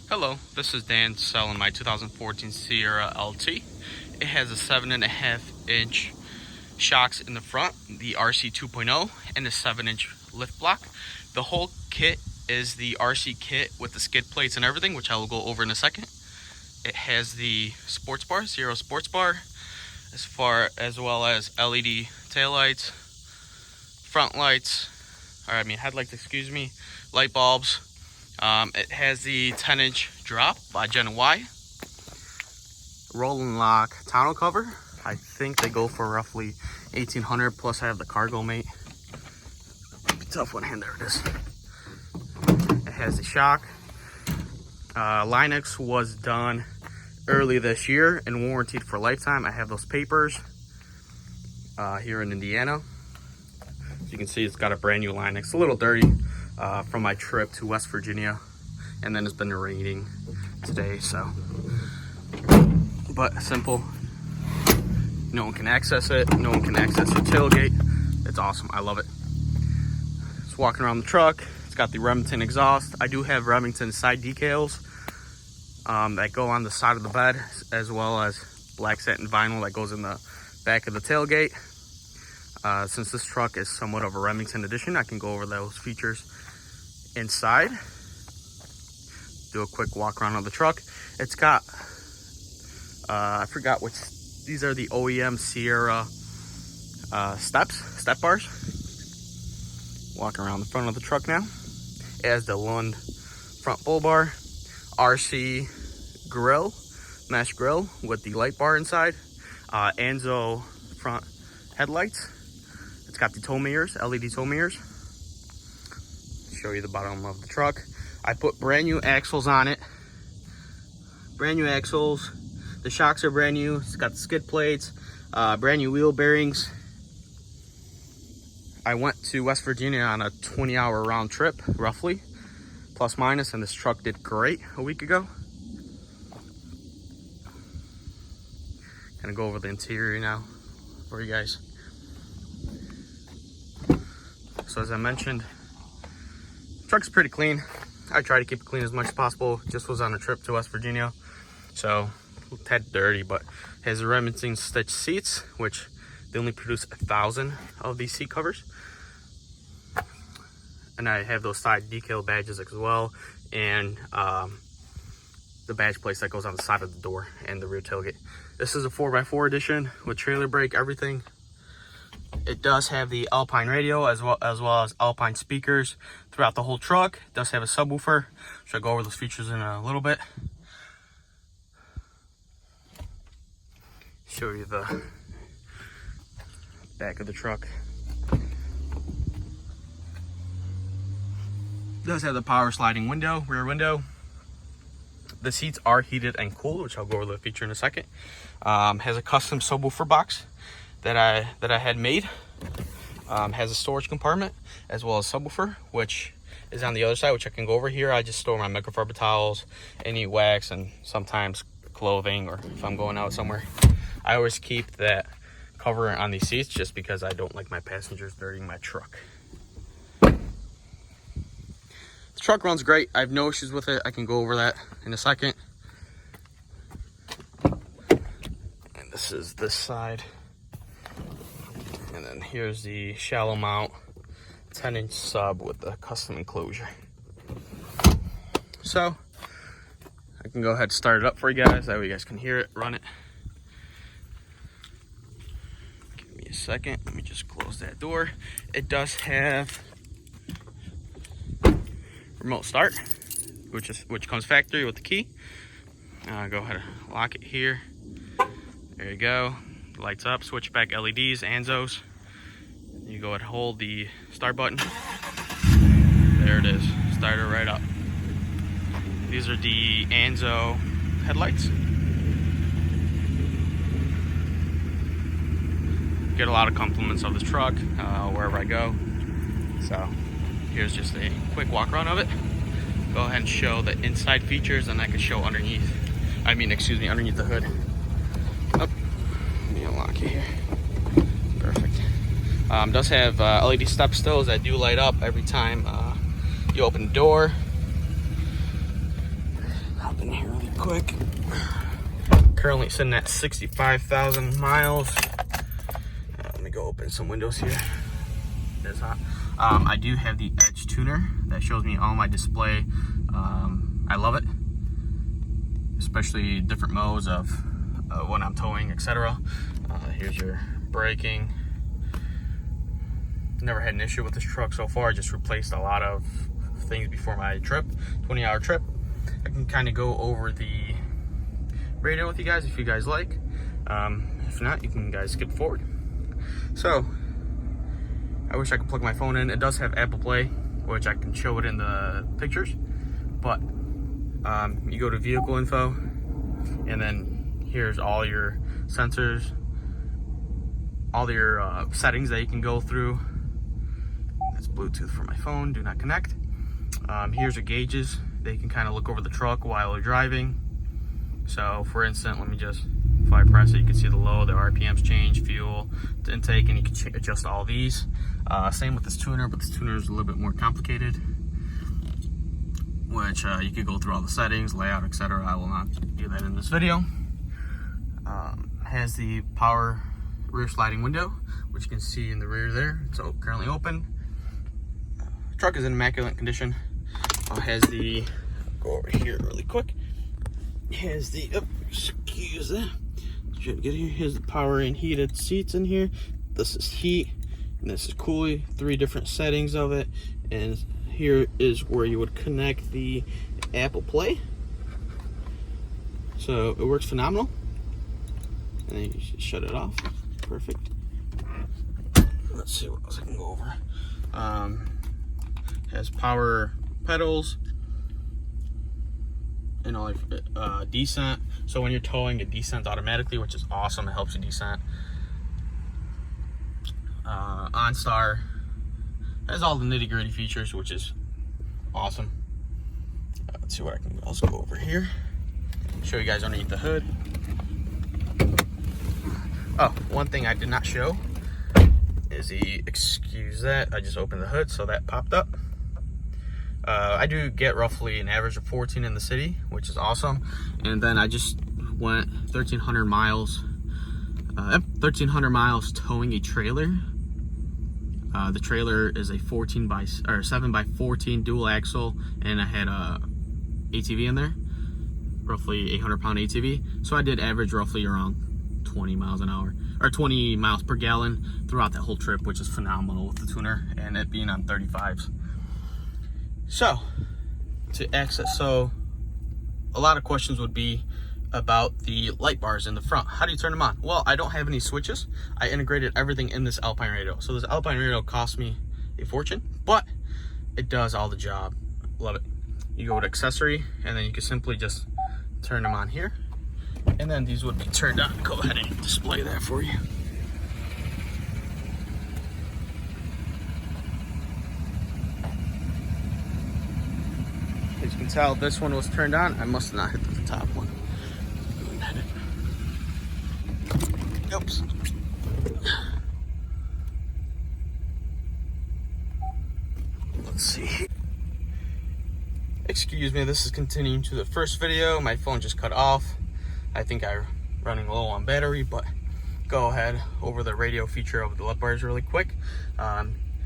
Hello, this is Dan selling my 2014 Sierra LT. It has a 7.5-inch shocks in the front, the RC 2.0, and a 7-inch lift block. The whole kit is the RC kit with the skid plates and everything, which I will go over in a second. It has the sports bar, Sierra sports bar, as well as LED taillights, front lights, headlights, light bulbs. It has the 10-inch drop by Gen Y, rolling lock tonneau cover. I think they go for roughly $1,800, plus I have the cargo mate. Tough one hand, there it is. It has the shock. Linux was done early this year and warranted for lifetime. I have those papers here in Indiana. As you can see, it's got a brand new Linux. A little dirty from my trip to West Virginia, and then it's been raining today, so. But simple. No one can access it. No one can access the tailgate. It's awesome. I love it. Just walking around the truck. It's got the Remington exhaust. I do have Remington side decals that go on the side of the bed, as well as black satin vinyl that goes in the back of the tailgate. Since this truck is somewhat of a Remington edition, I can go over those features inside. Do a quick walk around of the truck. It's got, I forgot which, these are the OEM Sierra step bars. Walking around the front of the truck now. It has the Lund front bull bar, RC grill, mesh grill with the light bar inside, Anzo front headlights. It's got the tow mirrors, LED tow mirrors. Show you the bottom of the truck. I put brand new axles on it. Brand new axles. The shocks are brand new. It's got the skid plates, brand new wheel bearings. I went to West Virginia on a 20-hour round trip, roughly, plus minus, and this truck did great a week ago. Gonna go over the interior now for you guys. So as I mentioned, truck's pretty clean. I try to keep it clean as much as possible. Just was on a trip to West Virginia, so a tad dirty, but has Remington stitch seats, which they only produce 1,000 of these seat covers. And I have those side decal badges as well, and the badge place that goes on the side of the door and the rear tailgate. This is a 4x4 edition with trailer brake, everything. It does have the Alpine radio as well as Alpine speakers throughout the whole truck. It does have a subwoofer, so I'll go over those features in a little bit. Show you the back of the truck. It does have the power sliding window, rear window. The seats are heated and cooled, which I'll go over the feature in a second. Has a custom subwoofer box that I had made. Has a storage compartment as well as subwoofer, which is on the other side, which I can go over here. I just store my microfiber towels, any wax, and sometimes clothing, or if I'm going out somewhere. I always keep that cover on these seats just because I don't like my passengers dirtying my truck. The truck runs great. I have no issues with it. I can go over that in a second. And this is this side. And then here's the shallow mount 10-inch sub with the custom enclosure. So I can go ahead and start it up for you guys. That way you guys can hear it, run it. Give me a second. Let me just close that door. It does have remote start, which comes factory with the key. Go ahead and lock it here. There you go. Lights up, switch back LEDs, Anzos. You go ahead and hold the start button. There it is. Start it right up. These are the Anzo headlights. Get a lot of compliments of this truck wherever I go. So here's just a quick walk around of it. Go ahead and show the inside features, and I can show underneath. Underneath the hood. Oh, let me unlock it here. Perfect. Does have LED step stills that do light up every time you open the door. in here really quick. Currently sitting at 65,000 miles. Let me go open some windows here. It's hot. I do have the Edge tuner that shows me all my display. I love it, especially different modes of when I'm towing, etc. Here's your braking. Never had an issue with this truck so far. Just replaced a lot of things before my trip, 20-hour trip. I can kind of go over the radio with you guys if you guys like. If not, you can guys skip forward. So I wish I could plug my phone in. It does have Apple Play, which I can show it in the pictures, but you go to vehicle info, and then here's all your sensors, all your settings that you can go through. That's Bluetooth for my phone, do not connect. Here's your gauges that you can kind of look over the truck while you're driving. So for instance, let me just, if I press it, you can see the low, the RPMs change, fuel, the intake, and you can adjust all these. Same with this tuner, but this tuner is a little bit more complicated, which you could go through all the settings, layout, etc. I will not do that in this video. Has the power rear sliding window, which you can see in the rear there. It's currently open. Truck is in immaculate condition. Has the, go over here really quick. Has the, oh, excuse that. Should get here. Here's the power and heated seats in here. This is heat, and this is cooling. 3 different settings of it, and here is where you would connect the Apple Play. So it works phenomenal. And then you just shut it off. Perfect. Let's see what else I can go over. Has power pedals and all descent. So when you're towing, it descends automatically, which is awesome. It helps you descent. OnStar has all the nitty-gritty features, which is awesome. Let's see what I can also go over here. Show you guys underneath the hood. Oh, one thing I did not show is the, excuse that, I just opened the hood, so that popped up. I do get roughly an average of 14 in the city, which is awesome. And then I just went 1,300 miles, 1,300 miles towing a trailer. The trailer is a 7x14 dual axle, and I had a ATV in there, roughly 800-pound ATV. So I did average roughly around 20 miles an hour, or 20 miles per gallon throughout that whole trip, which is phenomenal with the tuner and it being on 35s. So to access, so a lot of questions would be about the light bars in the front. How do you turn them on? Well, I don't have any switches. I integrated everything in this Alpine radio. So this Alpine radio cost me a fortune, but it does all the job. Love it. You go to accessory, and then you can simply just turn them on here, and then these would be turned on. Go ahead and display that for you. As you can tell, this one was turned on. I must not hit the top one. Oops. Let's see. Excuse me, this is continuing to the first video. My phone just cut off. I think I'm running low on battery, but go ahead over the radio feature of the light bars really quick.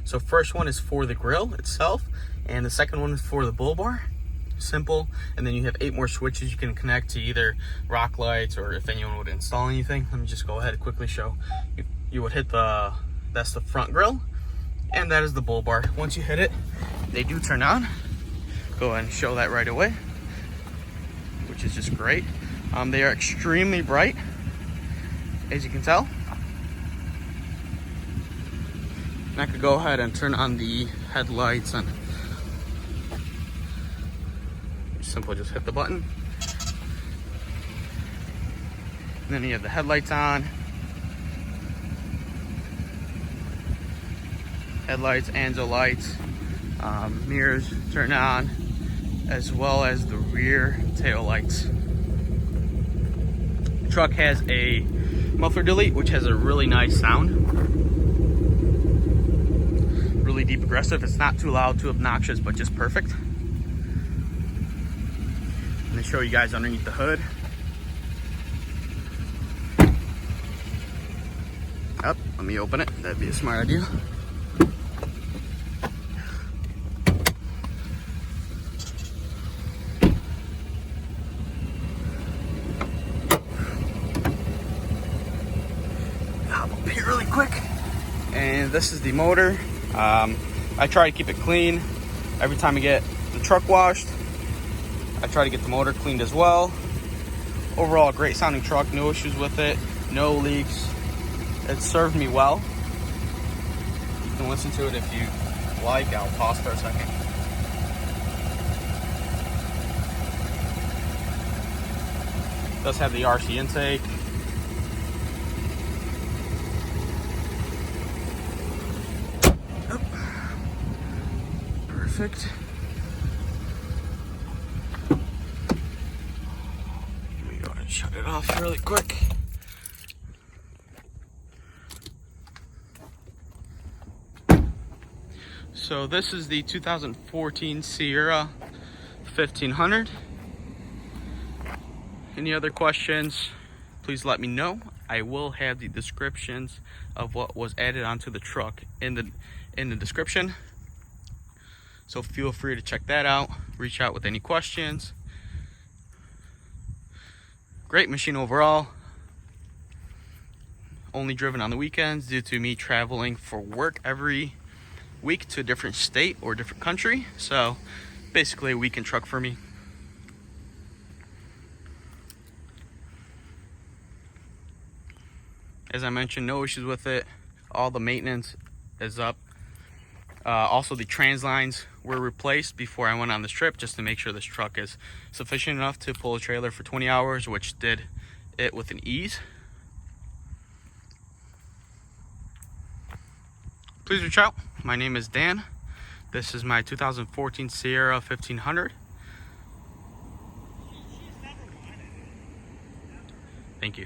So first one is for the grill itself, and the second one is for the bull bar. Simple. And then you have 8 more switches you can connect to either rock lights, or if anyone would install anything. Let me just go ahead and quickly show. You would hit that's the front grill, and that is the bull bar. Once you hit it, they do turn on. Go ahead and show that right away, which is just great. They are extremely bright, as you can tell. And I could go ahead and turn on the headlights, and simply just hit the button. And then you have the headlights on. Headlights, Anzo lights, mirrors turn on, as well as the rear tail lights. The truck has a muffler delete, which has a really nice sound. Really deep aggressive. It's not too loud, too obnoxious, but just perfect. And show you guys underneath the hood. Up, let me open it. That'd be a smart idea. Hop up here really quick. And this is the motor. I try to keep it clean every time I get the truck washed. I try to get the motor cleaned as well. Overall, great sounding truck, no issues with it, no leaks. It served me well. You can listen to it if you like. I'll pause for a second. It does have the RC intake. Perfect. Let me go ahead and shut it off really quick. So this is the 2014 Sierra 1500. Any other questions, please let me know. I will have the descriptions of what was added onto the truck in the description. So feel free to check that out. Reach out with any questions. Great machine overall. Only driven on the weekends due to me traveling for work every week to a different state or different country. So basically a weekend truck for me. As I mentioned, no issues with it. All the maintenance is up. Also, the trans lines were replaced before I went on this trip, just to make sure this truck is sufficient enough to pull a trailer for 20 hours, which did it with an ease. Please reach out. My name is Dan. This is my 2014 Sierra 1500. Thank you.